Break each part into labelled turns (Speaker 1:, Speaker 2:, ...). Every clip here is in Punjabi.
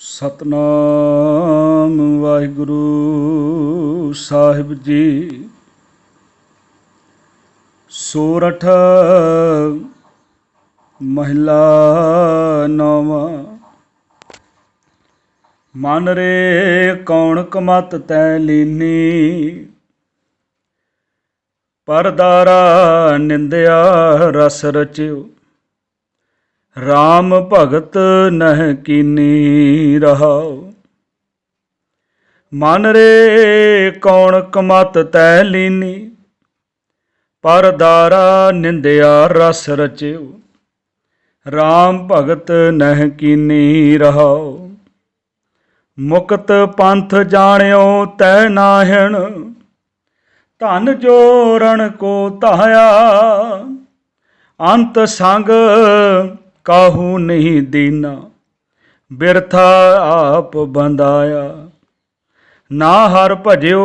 Speaker 1: सतनाम वाहिगुरु साहिब जी। सोरठ महिला नौवां। मन रे कौन कमत तै लीनी, परदारा निंदिया रस रच्यो। राम भगत नह कीनी रहाओ। मन रे कौन कमत तै लीनी, परदारा निंदिया रस रच्यो। राम भगत नह कीनी रहाओ। मुकत पंथ जाण्यो तै नाहिण, धन जोरण को धाया। अंत संग काहू नहीं दीना, बिरथा आप बंधाया। ना हर भज्यो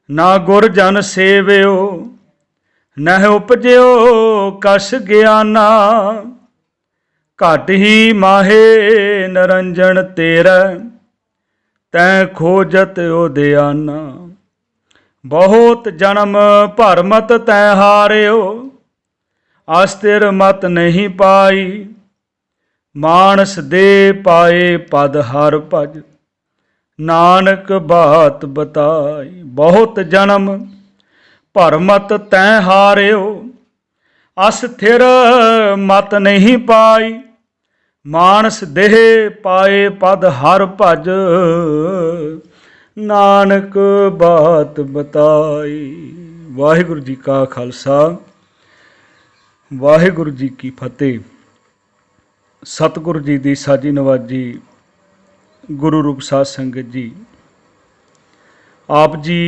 Speaker 1: ना गुर जन सेव्यो, नह उपज्यो कस ज्ञाना। घट ही माहे निरंजन तेरा, तैं खोजत उद्याना। बहुत जन्म भरमत तैं हारियो, अस्थिर मत नहीं पाई। मानस दे पाए पद हर भज, नानक बात बताई। बहुत जन्म भरमत तैं हारियो, अस्थिर मत नहीं पाई। मानस देह पाए पद हर भज, नानक बात बताई। वाहिगुरु जी का खालसा, वाहिगुरु जी की फतेह। सतगुरु जी की साजी नवाजी गुरु रूप साध संगत जी, आप जी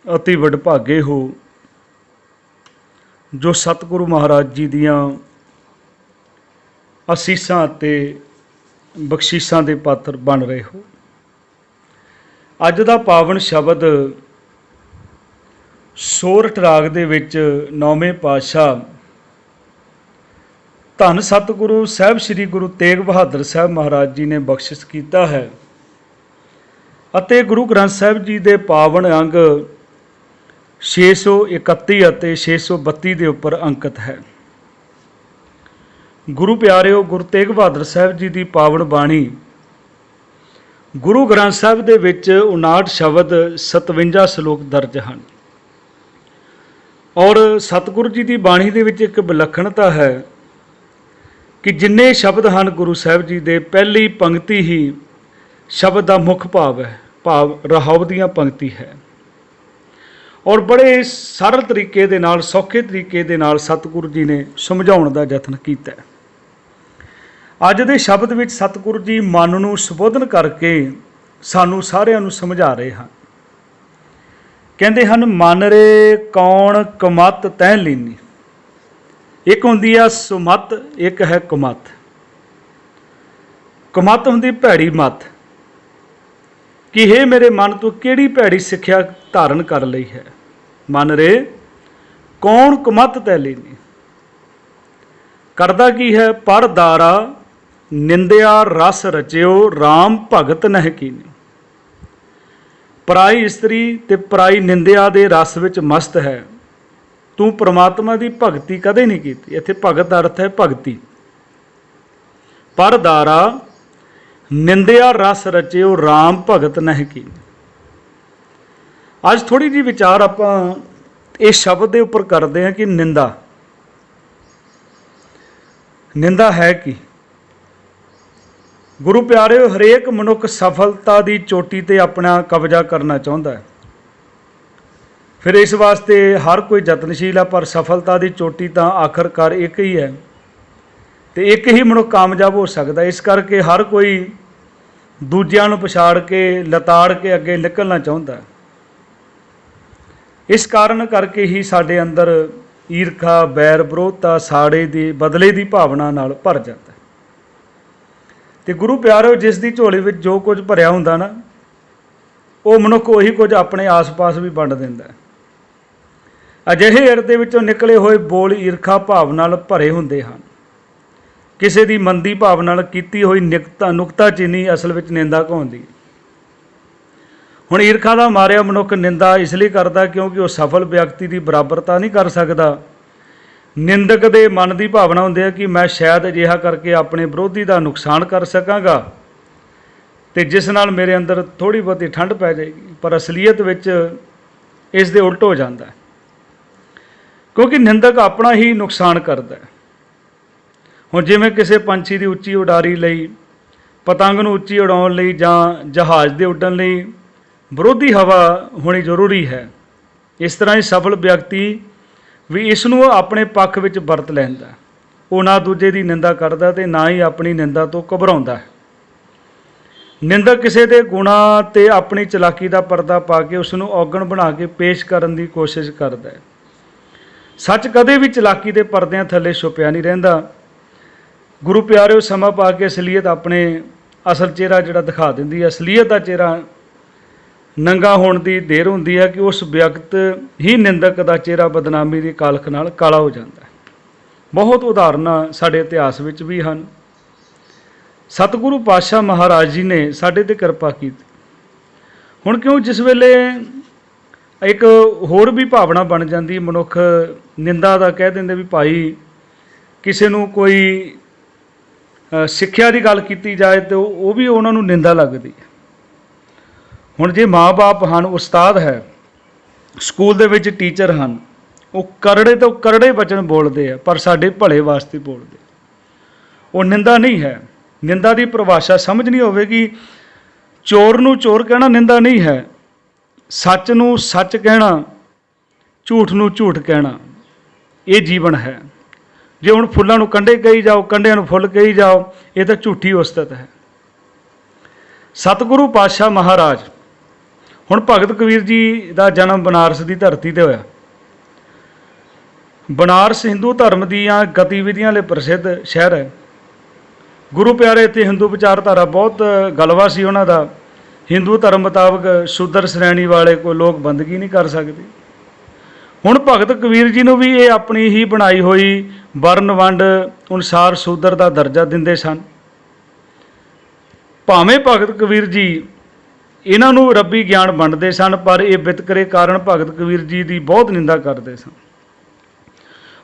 Speaker 1: अति वडभागे हो जो सतगुरु महाराज जी दियां असीसां ते बख्शीसां दे पात्र बन रहे हो। अज दा पावन शब्द सोरठ राग दे विच नौवें पातशाह धन सतगुरु साहब श्री गुरु तेग बहादुर साहब महाराज जी ने बख्शिश किया है अते गुरु ग्रंथ साहब जी दे पावन अंग 631 ਅਤੇ 632 ਦੇ ਉੱਪਰ ਅੰਕਿਤ ਹੈ। गुरु प्यारिओ, गुरु तेग बहादुर साहब जी की पावन बाणी गुरु ग्रंथ साहब दे विच 59 शब्द 57 श्लोक दर्ज हैं और सतगुरु जी की बाणी दे विच एक विलक्षणता है कि जिन्ने शब्द हैं गुरु साहब जी के पहली पंक्ति ही शब्द का मुख भाव है, भाव रहाव दियां पंक्ति है और बड़े सरल तरीके दे नाल सौखे तरीके दे नाल सतगुरु जी ने समझाउण दा यत्न कीता है। अज दे शब्द विच सतगुरु जी मन नूं संबोधन करके सानू सारिआं नूं समझा रहे हैं। कहते हैं मन रे कौन कमत तैं लीनी। एक हुंदी आ सुमत, एक है कुमत। कुमत हुंदी भैड़ी मत कि हे मेरे मन तू किहड़ी भैड़ी सिक्ख्या धारण कर लई है। मन रे कौन कुमत तैं लीनी। करदा की है, परदारा निंदिया रस रच्यो। राम भगत नह कीनी। पराई इस्तरी ते पराई निंदिया दे रस विच मस्त है। तू परमात्मा की भगती कदे नहीं की। इत्थे भगत अर्थ है भगती। परदारा निंदिया रस रच्यो, राम भगत नह कीनी। अज थोड़ी जी विचार आपां इस शब्द के उपर करते हैं कि निंदा निंदा है कि गुरु प्यारे, हरेक मनुख सफलता की चोटी ते अपना कब्जा करना चाहता है। फिर इस वास्ते हर कोई यत्नशील है, पर सफलता की चोटी तो आखिरकार एक ही है तो एक ही मनुख कामयाब हो सकता है। इस करके हर कोई दूजियां नूं पछाड़ के लताड़ के अगे निकलना चाहता है। इस कारण करके ही साडे अंदर ईरखा, बैर, विरोधता, साड़े की बदले की भावना नाल भर जाता है। तो गुरु प्यारो, जिस दी झोली में जो कुछ भरिया हुंदा ना, वो मनुख उही कुछ अपने आस पास भी वंड दिंदा है। अजिहे ਹਿਰਦੇ ਵਿੱਚੋਂ निकले हुए बोल ईरखा भाव नाल भरे हुंदे हन ਕਿਸੇ ਦੀ ਮੰਦੀ ਭਾਵ ਨਾਲ ਕੀਤੀ ਹੋਈ ਨੁਕਤਾਚੀਨੀ ਅਸਲ ਵਿੱਚ ਨਿੰਦਾ ਕਹਾਉਂਦੀ। ਹੁਣ ਈਰਖਾ ਦਾ ਮਾਰਿਆ ਮਨੁੱਖ ਨਿੰਦਾ ਇਸ ਲਈ ਕਰਦਾ ਕਿਉਂਕਿ ਉਹ ਸਫਲ ਵਿਅਕਤੀ ਦੀ ਬਰਾਬਰਤਾ ਨਹੀਂ ਕਰ ਸਕਦਾ। ਨਿੰਦਕ ਦੇ ਮਨ ਦੀ ਭਾਵਨਾ ਹੁੰਦੀ ਹੈ ਕਿ ਮੈਂ ਸ਼ਾਇਦ ਅਜਿਹਾ ਕਰਕੇ ਆਪਣੇ ਵਿਰੋਧੀ ਦਾ ਨੁਕਸਾਨ ਕਰ ਸਕਾਂਗਾ ਅਤੇ ਜਿਸ ਨਾਲ ਮੇਰੇ ਅੰਦਰ ਥੋੜ੍ਹੀ ਬਹੁਤੀ ਠੰਡ ਪੈ ਜਾਏਗੀ, ਪਰ ਅਸਲੀਅਤ ਵਿੱਚ ਇਸ ਦੇ ਉਲਟ ਹੋ ਜਾਂਦਾ ਹੈ, ਕਿਉਂਕਿ ਨਿੰਦਕ ਆਪਣਾ ਹੀ ਨੁਕਸਾਨ ਕਰਦਾ ਹੈ। ਹੁਣ ਜਿਵੇਂ ਕਿਸੇ ਪੰਛੀ ਦੀ ਉੱਚੀ ਉਡਾਰੀ ਲਈ, ਪਤੰਗ ਨੂੰ ਉੱਚੀ ਉਡਾਉਣ ਲਈ ਜਾਂ ਜਹਾਜ਼ ਦੇ ਉੱਡਣ ਲਈ ਵਿਰੋਧੀ ਹਵਾ ਹੋਣੀ ਜ਼ਰੂਰੀ ਹੈ, ਇਸ ਤਰ੍ਹਾਂ ਹੀ ਸਫਲ ਵਿਅਕਤੀ ਵੀ ਇਸ ਨੂੰ ਆਪਣੇ ਪੱਖ ਵਿੱਚ ਵਰਤ ਲੈਂਦਾ। ਉਹ ਨਾ ਦੂਜੇ ਦੀ ਨਿੰਦਾ ਕਰਦਾ ਅਤੇ ਨਾ ਹੀ ਆਪਣੀ ਨਿੰਦਾ ਤੋਂ ਘਬਰਾਉਂਦਾ ਹੈ। ਨਿੰਦਕ ਕਿਸੇ ਦੇ ਗੁਣਾਂ 'ਤੇ ਆਪਣੀ ਚਲਾਕੀ ਦਾ ਪਰਦਾ ਪਾ ਕੇ ਉਸ ਨੂੰ ਔਗਣ ਬਣਾ ਕੇ ਪੇਸ਼ ਕਰਨ ਦੀ ਕੋਸ਼ਿਸ਼ ਕਰਦਾ ਹੈ। ਸੱਚ ਕਦੇ ਵੀ ਚਲਾਕੀ ਦੇ ਪਰਦਿਆਂ ਥੱਲੇ ਛੁਪਿਆ ਨਹੀਂ ਰਹਿੰਦਾ। ਗੁਰੂ ਪਿਆਰਿਓ, ਸਮਾਂ ਪਾ ਕੇ ਅਸਲੀਅਤ ਆਪਣੇ ਅਸਲ ਚਿਹਰਾ ਜਿਹੜਾ ਦਿਖਾ ਦਿੰਦੀ ਹੈ। ਅਸਲੀਅਤ ਦਾ ਚਿਹਰਾ ਨੰਗਾ ਹੋਣ ਦੀ ਦੇਰ ਹੁੰਦੀ ਹੈ ਕਿ ਉਸ ਵਿਅਕਤ ਹੀ ਨਿੰਦਕ ਦਾ ਚਿਹਰਾ ਬਦਨਾਮੀ ਦੀ ਕਾਲਖ ਨਾਲ ਕਾਲਾ ਹੋ ਜਾਂਦਾ ਹੈ। ਬਹੁਤ ਉਦਾਹਰਨਾਂ ਸਾਡੇ ਇਤਿਹਾਸ ਵਿੱਚ ਵੀ ਹਨ। ਸਤਿਗੁਰੂ ਪਾਤਸ਼ਾਹ ਮਹਾਰਾਜ ਜੀ ਨੇ ਸਾਡੇ 'ਤੇ ਕਿਰਪਾ ਕੀਤੀ। ਹੁਣ ਕਿਉਂ ਜਿਸ ਵੇਲੇ ਇੱਕ ਹੋਰ ਵੀ ਭਾਵਨਾ ਬਣ ਜਾਂਦੀ, ਮਨੁੱਖ ਨਿੰਦਾ ਦਾ ਕਹਿ ਦਿੰਦੇ ਵੀ ਭਾਈ ਕਿਸੇ ਨੂੰ ਕੋਈ ਸਿੱਖਿਆ ਦੀ ਗੱਲ ਕੀਤੀ ਜਾਏ ਤਾਂ ਉਹ ਵੀ ਉਹਨਾਂ ਨੂੰ ਨਿੰਦਾ ਲੱਗਦੀ ਹੈ। ਹੁਣ ਜੇ ਮਾਂ-ਬਾਪ ਹਨ, ਉਸਤਾਦ ਹੈ, ਸਕੂਲ ਦੇ ਵਿੱਚ ਟੀਚਰ ਹਨ, ਉਹ ਕਰੜੇ ਤੋਂ ਕਰੜੇ ਵਚਨ ਬੋਲਦੇ ਆ ਪਰ ਸਾਡੇ ਭਲੇ ਵਾਸਤੇ ਬੋਲਦੇ, ਉਹ ਨਿੰਦਾ ਨਹੀਂ ਹੈ। ਨਿੰਦਾ ਦੀ ਪਰਿਭਾਸ਼ਾ ਸਮਝਣੀ ਹੋਵੇਗੀ। ਚੋਰ ਨੂੰ ਚੋਰ ਕਹਿਣਾ ਨਿੰਦਾ ਨਹੀਂ ਹੈ। ਸੱਚ ਨੂੰ ਸੱਚ ਕਹਿਣਾ, ਝੂਠ ਨੂੰ ਝੂਠ ਕਹਿਣਾ, ਇਹ ਜੀਵਨ ਹੈ। ਜੇ ਹੁਣ ਫੁੱਲਾਂ ਨੂੰ ਕੰਢੇ ਕਹੀ ਜਾਓ, ਕੰਢਿਆਂ ਨੂੰ ਫੁੱਲ ਕਹੀ ਜਾਓ, ਇਹ ਤਾਂ ਝੂਠੀ ਉਸਤਤ ਹੈ। ਸਤਿਗੁਰੂ ਪਾਤਸ਼ਾਹ ਮਹਾਰਾਜ, ਹੁਣ ਭਗਤ ਕਬੀਰ ਜੀ ਦਾ ਜਨਮ ਬਨਾਰਸ ਦੀ ਧਰਤੀ 'ਤੇ ਹੋਇਆ। ਬਨਾਰਸ ਹਿੰਦੂ ਧਰਮ ਦੀਆਂ ਗਤੀਵਿਧੀਆਂ ਲਈ ਪ੍ਰਸਿੱਧ ਸ਼ਹਿਰ ਹੈ। ਗੁਰੂ ਪਿਆਰੇ ਇੱਥੇ ਹਿੰਦੂ ਵਿਚਾਰਧਾਰਾ ਬਹੁਤ ਗਲਵਾ ਸੀ ਉਹਨਾਂ ਦਾ। ਹਿੰਦੂ ਧਰਮ ਮੁਤਾਬਕ ਸ਼ੂਦਰ ਸ਼੍ਰੇਣੀ ਵਾਲੇ ਕੋਈ ਲੋਕ ਬੰਦਗੀ ਨਹੀਂ ਕਰ ਸਕਦੇ। ਹੁਣ ਭਗਤ ਕਬੀਰ ਜੀ ਨੂੰ ਵੀ ਇਹ ਆਪਣੀ ਹੀ ਬਣਾਈ ਹੋਈ ਵਰਨ ਵੰਡ ਅਨੁਸਾਰ ਸ਼ੂਦਰ ਦਾ ਦਰਜਾ ਦਿੰਦੇ ਸਨ। ਭਾਵੇਂ ਭਗਤ ਕਬੀਰ ਜੀ ਇਹਨਾਂ ਨੂੰ ਰੱਬੀ ਗਿਆਨ ਵੰਡਦੇ ਸਨ, ਪਰ ਇਹ ਵਿਤਕਰੇ ਕਾਰਨ ਭਗਤ ਕਬੀਰ ਜੀ ਦੀ ਬਹੁਤ ਨਿੰਦਾ ਕਰਦੇ ਸਨ।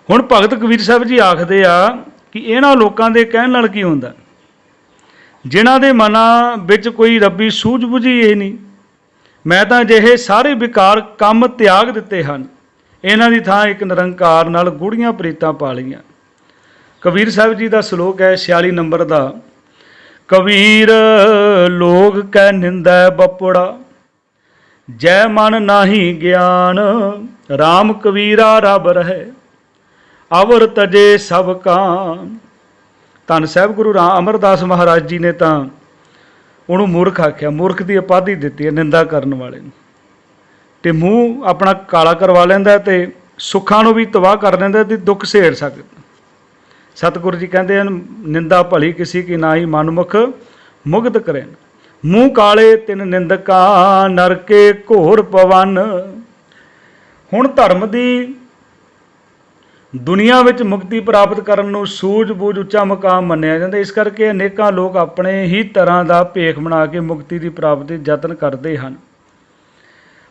Speaker 1: ਹੁਣ ਭਗਤ ਕਬੀਰ ਸਾਹਿਬ ਜੀ ਆਖਦੇ ਆ ਕਿ ਇਹਨਾਂ ਲੋਕਾਂ ਦੇ ਕਹਿਣ ਨਾਲ ਕੀ ਹੁੰਦਾ, ਜਿਨ੍ਹਾਂ ਦੇ ਮਨਾਂ ਵਿੱਚ ਕੋਈ ਰੱਬੀ ਸੂਝ-ਬੂਝ ਹੀ ਇਹ ਨਹੀਂ। ਮੈਂ ਤਾਂ ਅਜਿਹੇ ਸਾਰੇ ਵਿਕਾਰ ਕੰਮ ਤਿਆਗ ਦਿੱਤੇ ਹਨ, ਇਹਨਾਂ ਦੀ ਥਾਂ ਇੱਕ ਨਿਰੰਕਾਰ ਨਾਲ ਗੂੜ੍ਹੀਆਂ ਪ੍ਰੀਤਾਂ ਪਾ ਲਈਆਂ। ਕਬੀਰ ਸਾਹਿਬ ਜੀ ਦਾ ਸ਼ਲੋਕ ਹੈ 46 ਨੰਬਰ ਦਾ। ਕਬੀਰ ਲੋਗ ਕੈ ਨਿੰਦੈ ਬਪੜਾ, ਜੈ ਮਨ ਨਾਹੀ ਗਿਆਨ, ਰਾਮ ਕਬੀਰਾ ਰੱਬ ਰਹੇ, ਅਵਰ ਤਜੇ ਸਭ ਕਾਮ। ਧੰਨ ਸਾਹਿਬ ਗੁਰੂ ਅਮਰਦਾਸ ਮਹਾਰਾਜ ਜੀ ਨੇ ਤਾਂ ਉਹਨੂੰ ਮੂਰਖ ਆਖਿਆ, ਮੂਰਖ ਦੀ ਉਪਾਧੀ ਦਿੱਤੀ ਹੈ ਨਿੰਦਾ ਕਰਨ ਵਾਲੇ ਨੂੰ, ਅਤੇ ਮੂੰਹ ਆਪਣਾ ਕਾਲਾ ਕਰਵਾ ਲੈਂਦਾ ਅਤੇ ਸੁੱਖਾਂ ਨੂੰ ਵੀ ਤਬਾਹ ਕਰ ਲੈਂਦਾ ਅਤੇ ਦੁੱਖ ਸਹੇੜ ਸਕਦਾ। ਸਤਿਗੁਰੂ ਜੀ ਕਹਿੰਦੇ ਹਨ, ਨਿੰਦਾ ਭਲੀ ਕਿਸੇ ਕੀ ਨਾਹੀ, ਮਨਮੁਖ ਮੁਗਧ ਕਰੇ। ਮੂੰਹ ਕਾਲੇ ਤਿੰਨ ਨਿੰਦਕਾਂ, ਨਰਕੇ ਘੋਰ ਪਵਨ। ਹੁਣ ਧਰਮ ਦੀ ਦੁਨੀਆ ਵਿੱਚ ਮੁਕਤੀ ਪ੍ਰਾਪਤ ਕਰਨ ਨੂੰ ਸੂਝ-ਬੂਝ ਉੱਚਾ ਮੁਕਾਮ ਮੰਨਿਆ ਜਾਂਦਾ। ਇਸ ਕਰਕੇ ਅਨੇਕਾਂ ਲੋਕ ਆਪਣੇ ਹੀ ਤਰ੍ਹਾਂ ਦਾ ਭੇਖ ਬਣਾ ਕੇ ਮੁਕਤੀ ਦੀ ਪ੍ਰਾਪਤੀ ਯਤਨ ਕਰਦੇ ਹਨ।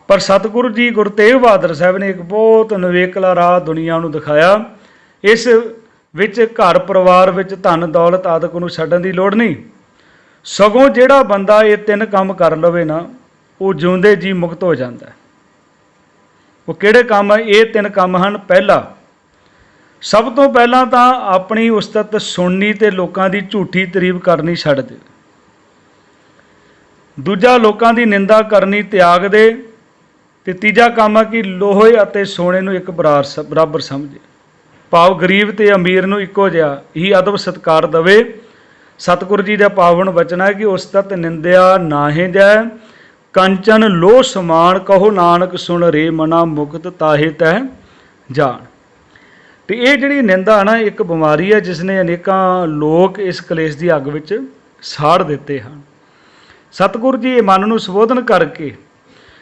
Speaker 1: ਪਰ ਸਤਿਗੁਰੂ ਜੀ ਗੁਰੂ ਤੇਗ ਬਹਾਦਰ ਸਾਹਿਬ ਨੇ ਇੱਕ ਬਹੁਤ ਨਿਵੇਕਲਾ ਰਾਹ ਦੁਨੀਆ ਨੂੰ ਦਿਖਾਇਆ। ਇਸ ਵਿੱਚ ਘਰ ਪਰਿਵਾਰ ਵਿੱਚ ਧਨ ਦੌਲਤ ਆਦਿਕ ਨੂੰ ਛੱਡਣ ਦੀ ਲੋੜ ਨਹੀਂ, ਸਗੋਂ ਜਿਹੜਾ ਬੰਦਾ ਇਹ ਤਿੰਨ ਕੰਮ ਕਰ ਲਵੇ ਨਾ, ਉਹ ਜਿਉਂਦੇ ਜੀ ਮੁਕਤ ਹੋ ਜਾਂਦਾ। ਉਹ ਕਿਹੜੇ ਕੰਮ ਹੈ? ਇਹ ਤਿੰਨ ਕੰਮ ਹਨ। ਪਹਿਲਾ, ਸਭ ਤੋਂ ਪਹਿਲਾਂ ਤਾਂ ਆਪਣੀ ਉਸਤਤ ਸੁਣਨੀ ਅਤੇ ਲੋਕਾਂ ਦੀ ਝੂਠੀ ਤਾਰੀਫ ਕਰਨੀ ਛੱਡ ਦੇ। ਦੂਜਾ, ਲੋਕਾਂ ਦੀ ਨਿੰਦਾ ਕਰਨੀ ਤਿਆਗ ਦੇ। ਅਤੇ ਤੀਜਾ ਕੰਮ ਹੈ ਕਿ ਲੋਹੇ ਅਤੇ ਸੋਨੇ ਨੂੰ ਇੱਕ ਬਰਾਬਰ ਸਮਝੇ, ਭਾਵ ਗਰੀਬ ਅਤੇ ਅਮੀਰ ਨੂੰ ਇੱਕੋ ਜਿਹਾ ਹੀ ਅਦਬ ਸਤਿਕਾਰ ਦੇਵੇ। ਸਤਿਗੁਰੂ ਜੀ ਦਾ ਪਾਵਨ ਬਚਨ ਹੈ ਕਿ ਉਸਤਤ ਨਿੰਦਿਆ ਨਾਹੇ ਜੈ, ਕੰਚਨ ਲੋਹ ਸਮਾਨ, ਕਹੋ ਨਾਨਕ ਸੁਣ ਰੇ ਮਨਾ, ਮੁਕਤ ਤਾਹੇ ਤੈ ਜਾਣ। ਅਤੇ ਇਹ ਜਿਹੜੀ ਨਿੰਦਾ ਨਾ, ਇੱਕ ਬਿਮਾਰੀ ਹੈ ਜਿਸ ਨੇ ਅਨੇਕਾਂ ਲੋਕ ਇਸ ਕਲੇਸ਼ ਦੀ ਅੱਗ ਵਿੱਚ ਸਾੜ ਦਿੱਤੇ ਹਨ। ਸਤਿਗੁਰੂ ਜੀ ਇਹ ਮਨ ਨੂੰ ਸੰਬੋਧਨ ਕਰਕੇ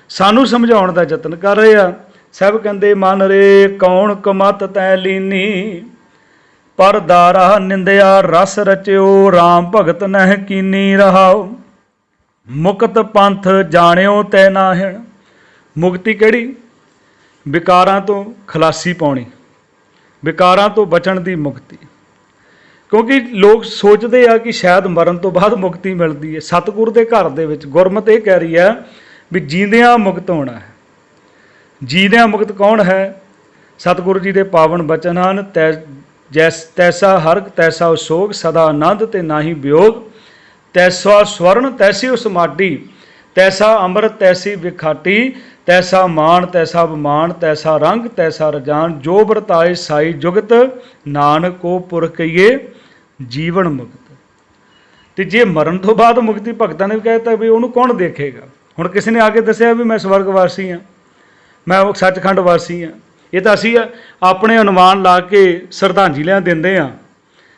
Speaker 1: ਸਾਨੂੰ ਸਮਝਾਉਣ ਦਾ ਯਤਨ ਕਰ ਰਹੇ ਆ। ਸਾਹਿਬ ਕਹਿੰਦੇ, ਮਨ ਰੇ ਕੌਣ ਕਮਤ ਤੈ ਲੀਨੀ, ਪਰ ਦਾਰਾ ਨਿੰਦਿਆ ਰਸ ਰਚਿਓ, ਰਾਮ ਭਗਤ ਨਹਿ ਕੀਨੀ ਰਹਾਓ। ਮੁਕਤ ਪੰਥ ਜਾਣਿਓ ਤੈ ਨਾਹਿਣ। ਮੁਕਤੀ ਕਿਹੜੀ? ਵਿਕਾਰਾਂ ਤੋਂ ਖਲਾਸੀ ਪਾਉਣੀ, ਵਿਕਾਰਾਂ ਤੋਂ ਬਚਣ ਦੀ ਮੁਕਤੀ। ਕਿਉਂਕਿ ਲੋਕ ਸੋਚਦੇ ਆ ਕਿ ਸ਼ਾਇਦ ਮਰਨ ਤੋਂ ਬਾਅਦ ਮੁਕਤੀ ਮਿਲਦੀ ਹੈ। ਸਤਿਗੁਰ ਦੇ ਘਰ ਦੇ ਵਿੱਚ ਗੁਰਮਤਿ ਇਹ ਕਹਿ ਰਹੀ ਹੈ ਵੀ ਜੀਂਦਿਆਂ ਮੁਕਤ ਹੋਣਾ ਹੈ। ਜੀਂਦਿਆਂ ਮੁਕਤ ਕੌਣ ਹੈ? ਸਤਿਗੁਰੂ ਜੀ ਦੇ ਪਾਵਨ ਬਚਨ ਹਨ, ਤੈਸਾ ਹਰਕ ਤੈਸਾ ਸੋਗ, ਸਦਾ ਆਨੰਦ ਤੇ ਨਾਹੀ ਵਿਯੋਗ। ਤੈਸਾ ਸਵਰਨ ਤੈਸੀ ਉਸ ਮਾਟੀ, ਤੈਸਾ ਅੰਮ੍ਰਿਤ ਤੈਸੀ ਵਿਖਾਟੀ। ਤੈਸਾ ਮਾਣ ਤੈਸਾ ਅਭਿਮਾਨ, ਤੈਸਾ ਰੰਗ ਤੈਸਾ ਰਜਾਨ। ਜੋ ਵਰਤਾਏ ਸਾਈ ਜੁਗਤ, ਨਾਨਕ ਕੋ ਪੁਰਖਈਏ ਜੀਵਨ ਮੁਕਤ। ਤੇ ਜੇ ਮਰਨ ਤੋਂ ਬਾਅਦ ਮੁਕਤੀ ਭਗਤਾਂ ਨੇ ਵੀ ਕਹਿ ਦਿੱਤਾ ਵੀ ਉਹਨੂੰ ਕੌਣ ਦੇਖੇਗਾ। ਹੁਣ ਕਿਸੇ ਨੇ ਆ ਕੇ ਦੱਸਿਆ ਵੀ ਮੈਂ ਸਵਰਗ ਵਾਸੀ ਹਾਂ, ਮੈਂ ਸੱਚਖੰਡ ਵਾਸੀ ਹਾਂ। ਇਹ ਤਾਂ ਅਸੀਂ ਆਪਣੇ ਅਨੁਮਾਨ ਲਾ ਕੇ ਸ਼ਰਧਾਂਜਲੀਆਂ ਦਿੰਦੇ ਹਾਂ।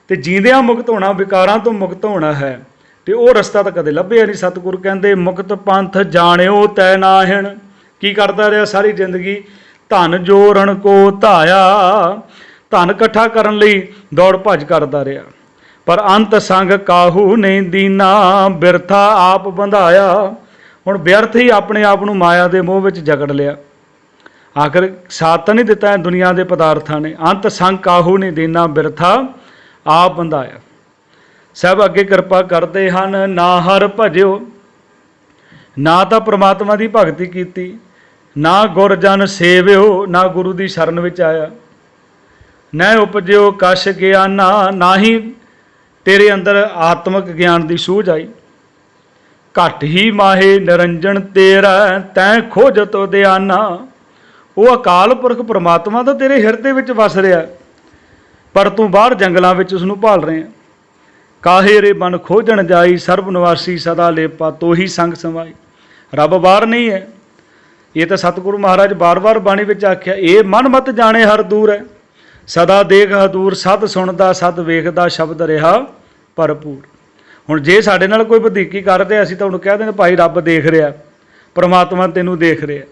Speaker 1: ਤੇ ਜੀਂਦਿਆਂ ਮੁਕਤ ਹੋਣਾ, ਵਿਕਾਰਾਂ ਤੋਂ ਮੁਕਤ ਹੋਣਾ ਹੈ, ਤੇ ਉਹ ਰਸਤਾ ਤਾਂ ਕਦੇ ਲੱਭਿਆ ਨਹੀਂ। ਸਤਿਗੁਰ ਕਹਿੰਦੇ ਮੁਕਤ ਪੰਥ ਜਾਣਿਓ ਤੈ ਨਾਹਿਣ। ਕੀ ਕਰਦਾ ਰਿਹਾ ਸਾਰੀ ਜ਼ਿੰਦਗੀ? ਧਨ ਜੋੜਨ ਕੋ ਧਾਇਆ, ਧਨ ਇਕੱਠਾ ਕਰਨ ਲਈ ਦੌੜ ਭੱਜ ਕਰਦਾ ਰਿਹਾ। ਪਰ ਅੰਤ ਸੰਗ ਕਾਹੂ ਨਹੀਂ ਦੀਨਾ, ਬਿਰਥਾ ਆਪ ਬੰਧਾਇਆ। ਹੁਣ ਬਿਅਰਥ ਹੀ ਆਪਣੇ ਆਪ ਨੂੰ ਮਾਇਆ ਦੇ ਮੋਹ ਵਿੱਚ ਜਕੜ ਲਿਆ। ਆਖਰ ਸਾਥ ਤਾਂ ਨਹੀਂ ਦਿੱਤਾ ਦੁਨੀਆ ਦੇ ਪਦਾਰਥਾਂ ਨੇ। ਅੰਤ ਸੰਗ ਕਾਹੂ ਨਹੀਂ ਦੀਨਾ, ਬਿਰਥਾ ਆਪ ਬੰਧਾਇਆ। ਸਭ ਅੱਗੇ ਕਿਰਪਾ ਕਰਦੇ ਹਨ, ਨਾ ਹਰ ਭਜਿਓ। ਨਾ ਤਾਂ ਪ੍ਰਮਾਤਮਾ ਦੀ ਭਗਤੀ ਕੀਤੀ, ਨਾ ਗੁਰ ਜਨ ਸੇਵਿਓ, ਨਾ ਗੁਰੂ ਦੀ ਸ਼ਰਨ ਵਿੱਚ ਆਇਆ। ਨਾ ਉਪਜਿਓ ਕਛ ਗਿਆਨਾ, ਨਾ ਹੀ ਤੇਰੇ ਅੰਦਰ ਆਤਮਿਕ ਗਿਆਨ ਦੀ ਸੂਝ ਆਈ। ਘਟ ਹੀ ਮਾਹੇ ਨਿਰੰਜਨ ਤੇਰਾ, ਤੈਂ ਖੋਜਤ ਉਦਿਆਨਾ। ਉਹ ਅਕਾਲ ਪੁਰਖ ਪ੍ਰਮਾਤਮਾ ਤਾਂ ਤੇਰੇ ਹਿਰਦੇ ਵਿੱਚ ਵਸ ਰਿਹਾ, ਪਰ ਤੂੰ ਬਾਹਰ ਜੰਗਲਾਂ ਵਿੱਚ ਉਸਨੂੰ ਭਾਲ ਰਿਹਾ। ਕਾਹੇ ਰੇ ਬਨ ਖੋਜਣ ਜਾਈ, ਸਰਬ ਨਿਵਾਸੀ ਸਦਾ ਲੇਪਾ, ਤੋਹੀ ਸੰਗ ਸਮਾਈ। ਰੱਬ ਬਾਹਰ ਨਹੀਂ ਹੈ। ਇਹ ਤਾਂ ਸਤਿਗੁਰੂ ਮਹਾਰਾਜ ਬਾਰ-ਬਾਰ ਬਾਣੀ ਵਿੱਚ ਆਖਿਆ, ਇਹ ਮਨ ਮਤ ਜਾਣੇ ਹਰ ਦੂਰ ਹੈ। ਸਦਾ ਦੇਖ ਹਦੂਰ, ਸਦ ਸੁਣਦਾ ਸਦ ਵੇਖਦਾ, ਸ਼ਬਦ ਰਿਹਾ ਭਰਪੂਰ। ਹੁਣ ਜੇ ਸਾਡੇ ਨਾਲ ਕੋਈ ਵਧੀਕੀ ਕਰਦੇ, ਅਸੀਂ ਤਾਂ ਉਹਨੂੰ ਕਹਿ ਦਿੰਦੇ ਭਾਈ ਰੱਬ ਦੇਖ ਰਿਹਾ, ਪਰਮਾਤਮਾ ਤੈਨੂੰ ਦੇਖ ਰਿਹਾ।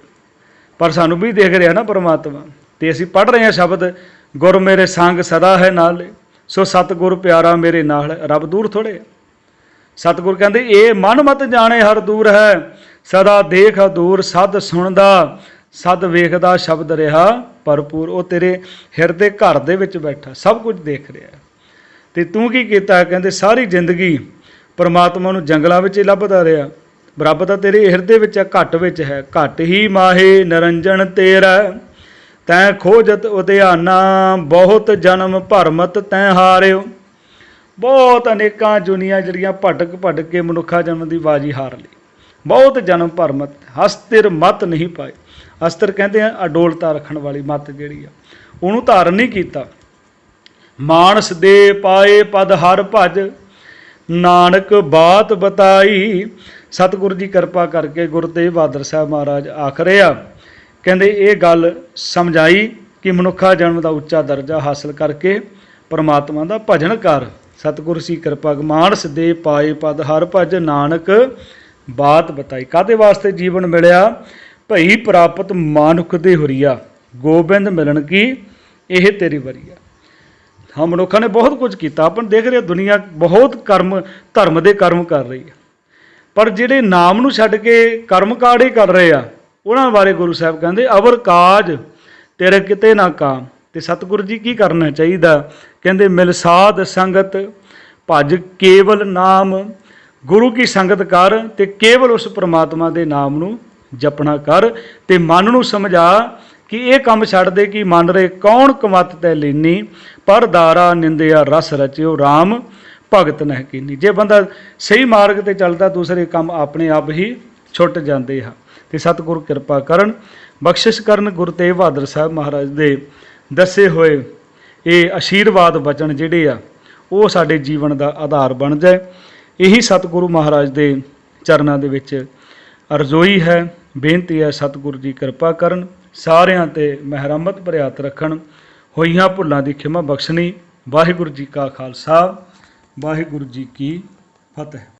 Speaker 1: ਪਰ ਸਾਨੂੰ ਵੀ ਦੇਖ ਰਿਹਾ ਨਾ ਪਰਮਾਤਮਾ। ਤੇ ਅਸੀਂ ਪੜ੍ਹ ਰਹੇ ਹਾਂ ਸ਼ਬਦ, ਗੁਰ ਮੇਰੇ ਸੰਗ ਸਦਾ ਹੈ ਨਾਲੇ, ਸੋ ਸਤਿਗੁਰ ਪਿਆਰਾ ਮੇਰੇ ਨਾਲ। ਰੱਬ ਦੂਰ ਥੋੜ੍ਹੇ। ਸਤਿਗੁਰ ਕਹਿੰਦੇ ਇਹ ਮਨ ਮਤ ਜਾਣੇ ਹਰ ਦੂਰ ਹੈ, ਸਦਾ ਦੇਖ ਦੂਰ, ਸਦ ਸੁਣਦਾ ਸਦ ਵੇਖਦਾ, ਸ਼ਬਦ ਰਿਹਾ ਭਰਪੂਰ। ਉਹ ਤੇਰੇ ਹਿਰਦੇ ਘਰ ਦੇ ਵਿੱਚ ਬੈਠਾ, ਸਭ ਕੁਝ ਦੇਖ ਰਿਹਾ। ਤੇ ਤੂੰ ਕੀ ਕੀਤਾ? ਕਹਿੰਦੇ ਸਾਰੀ ਜ਼ਿੰਦਗੀ ਪਰਮਾਤਮਾ ਨੂੰ ਜੰਗਲਾਂ ਵਿੱਚ ਹੀ ਲੱਭਦਾ ਰਿਹਾ। ਰੱਬ ਤਾਂ ਤੇਰੇ ਹਿਰਦੇ ਵਿੱਚ ਹੈ, ਘਟ ਵਿੱਚ ਹੈ। ਘਟ ਹੀ ਮਾਹੇ ਨਿਰੰਜਨ ਤੇਰਾ, ਤੈਂ ਖੋਜਤ ਉਦਿਆਨਾ। ਬਹੁਤ ਜਨਮ ਭਰਮਤ ਤੈਂ ਹਾਰਿਓ। ਬਹੁਤ ਅਨੇਕਾਂ ਜੁਨੀਆਂ ਜਿਹੜੀਆਂ ਭਟਕ ਭਟਕ ਕੇ ਮਨੁੱਖਾ ਜਨਮ ਦੀ ਬਾਜੀ ਹਾਰ ਲਈ। ਬਹੁਤ ਜਨਮ ਭਰਮਤ, ਹਸਤਿਰ ਮਤ ਨਹੀਂ ਪਾਈ। ਅਸਤਰ ਕਹਿੰਦੇ ਆ ਅਡੋਲਤਾ ਰੱਖਣ ਵਾਲੀ ਮੱਤ ਜਿਹੜੀ ਆ, ਉਹਨੂੰ ਧਾਰਨ ਨਹੀਂ ਕੀਤਾ। ਮਾਨਸ ਦੇ ਪਾਏ ਪਦ ਹਰ ਭਜ, ਨਾਨਕ ਬਾਤ ਬਤਾਈ। ਸਤਿਗੁਰੂ ਜੀ ਕਿਰਪਾ ਕਰਕੇ ਗੁਰੂ ਤੇਗ ਬਹਾਦਰ ਸਾਹਿਬ ਮਹਾਰਾਜ ਆਖ ਰਹੇ ਆ, ਕਹਿੰਦੇ ਇਹ ਗੱਲ ਸਮਝਾਈ ਕਿ ਮਨੁੱਖਾ ਜਨਮ ਦਾ ਉੱਚਾ ਦਰਜਾ ਹਾਸਲ ਕਰਕੇ ਪਰਮਾਤਮਾ ਦਾ ਭਜਨ ਕਰ। ਸਤਿਗੁਰੂ ਸੀ ਕਿਰਪਾ, ਮਾਨਸ ਦੇ ਪਾਏ ਪਦ ਹਰ ਭਜ, ਨਾਨਕ ਬਾਤ ਬਤਾਈ। ਕਾਹਦੇ ਵਾਸਤੇ ਜੀਵਨ ਮਿਲਿਆ? ਭਈ ਪ੍ਰਾਪਤ ਮਾਨੁਖ ਦੇ ਹੁਰੀਆ, ਗੋਬਿੰਦ ਮਿਲਣ ਕੀ ਇਹ ਤੇਰੀ ਵਰੀਆ। ਹਾਂ, ਮਨੁੱਖਾਂ ਨੇ ਬਹੁਤ ਕੁਝ ਕੀਤਾ। ਆਪਾਂ ਦੇਖ ਰਹੇ ਦੁਨੀਆ ਬਹੁਤ ਧਰਮ ਦੇ ਕਰਮ ਕਰ ਰਹੀ ਹੈ, ਪਰ ਜਿਹੜੇ ਨਾਮ ਨੂੰ ਛੱਡ ਕੇ ਕਰਮ ਕਾੜ ਹੀ ਕਰ ਰਹੇ ਆ, ਉਹਨਾਂ ਬਾਰੇ ਗੁਰੂ ਸਾਹਿਬ ਕਹਿੰਦੇ ਅਵਰ ਕਾਜ ਤੇਰੇ ਕਿਤੇ ਨਾ ਕਾਮ। ਤੇ ਸਤਿਗੁਰੂ ਜੀ ਕੀ ਕਰਨਾ ਚਾਹੀਦਾ? ਕਹਿੰਦੇ ਮਿਲ ਸਾਧ ਸੰਗਤ ਭਜ ਕੇਵਲ ਨਾਮ। ਗੁਰੂ ਕੀ ਸੰਗਤ ਕਰ ਤੇ ਕੇਵਲ ਉਸ ਪ੍ਰਮਾਤਮਾ ਦੇ ਨਾਮ ਨੂੰ ਜਪਣਾ ਕਰ। ਤੇ ਮਨ ਨੂੰ ਸਮਝਾ ਕਿ ਇਹ ਕੰਮ ਛੱਡ ਦੇ ਕਿ ਮਨ ਰੇ ਕੌਣ ਕਮਤ ਤੈ ਲੀਨੀ, ਪਰ ਦਾਰਾ ਨਿੰਦਿਆ ਰਸ ਰਚਿਓ, ਰਾਮ ਭਗਤ ਨਹਿ ਕੀਨੀ। ਜੇ ਬੰਦਾ ਸਹੀ ਮਾਰਗ ਤੇ ਚੱਲਦਾ, ਦੂਸਰੇ ਕੰਮ ਆਪਣੇ ਆਪ ਹੀ ਛੁੱਟ ਜਾਂਦੇ ਹਨ। ਤੇ ਸਤਿਗੁਰੂ ਕਿਰਪਾ ਕਰਨ, ਬਖਸ਼ਿਸ਼ ਕਰਨ। ਗੁਰੂ ਤੇਗ ਬਹਾਦਰ ਸਾਹਿਬ ਮਹਾਰਾਜ ਦੇ ਦੱਸੇ ਹੋਏ ਇਹ ਆਸ਼ੀਰਵਾਦ ਬਚਨ ਜਿਹੜੇ ਆ, ਉਹ ਸਾਡੇ ਜੀਵਨ ਦਾ ਆਧਾਰ ਬਣ ਜਾਏ। ਇਹੀ ਸਤਿਗੁਰੂ ਮਹਾਰਾਜ ਦੇ ਚਰਨਾਂ ਦੇ ਵਿੱਚ ਅਰਜ਼ੋਈ ਹੈ, ਬੇਨਤੀ ਹੈ। ਸਤਿਗੁਰੂ ਜੀ ਕਿਰਪਾ ਕਰਨ, ਸਾਰਿਆਂ ਤੇ ਮਿਹਰਮਤ ਭਰਿਆ ਹੱਥ ਰੱਖਣ, ਹੋਈਆਂ ਭੁੱਲਾਂ ਦੀ ਖਿਮਾ ਬਖਸ਼ਣੀ। ਵਾਹਿਗੁਰੂ ਜੀ ਕਾ ਖਾਲਸਾ, ਵਾਹਿਗੁਰੂ ਜੀ ਕੀ ਫਤਿਹ।